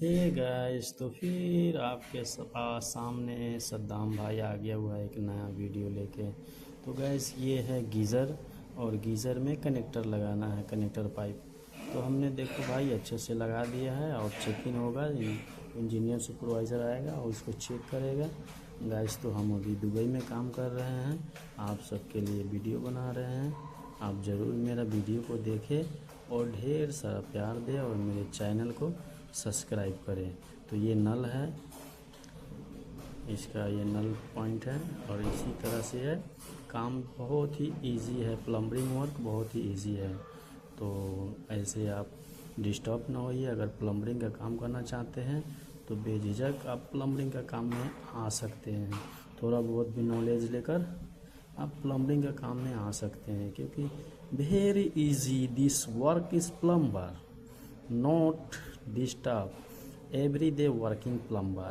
Hey guys, तो फिर आपके सामने सद्दाम भाई आ गया हुआ है एक नया वीडियो लेके। तो गाइस ये है गीज़र, और गीज़र में कनेक्टर लगाना है, कनेक्टर पाइप। तो हमने देखो भाई अच्छे से लगा दिया है, और चेकिंग होगा, इंजीनियर सुपरवाइज़र आएगा और उसको चेक करेगा। गाइस तो हम अभी दुबई में काम कर रहे हैं, आप सबके लिए वीडियो बना रहे हैं। आप ज़रूर मेरा वीडियो को देखें और ढेर सारा प्यार दें और मेरे चैनल को सब्सक्राइब करें। तो ये नल है, इसका ये नल पॉइंट है, और इसी तरह से है। काम बहुत ही इजी है, प्लम्बिंग वर्क बहुत ही इजी है। तो ऐसे आप डिस्टर्ब ना होइए। अगर प्लम्बिंग का काम करना चाहते हैं तो बेझिझक आप प्लम्बिंग का काम में आ सकते हैं। थोड़ा बहुत भी नॉलेज लेकर आप प्लम्बिंग का काम में आ सकते हैं, क्योंकि very easy this work is plumber, not disturb everyday working plumber।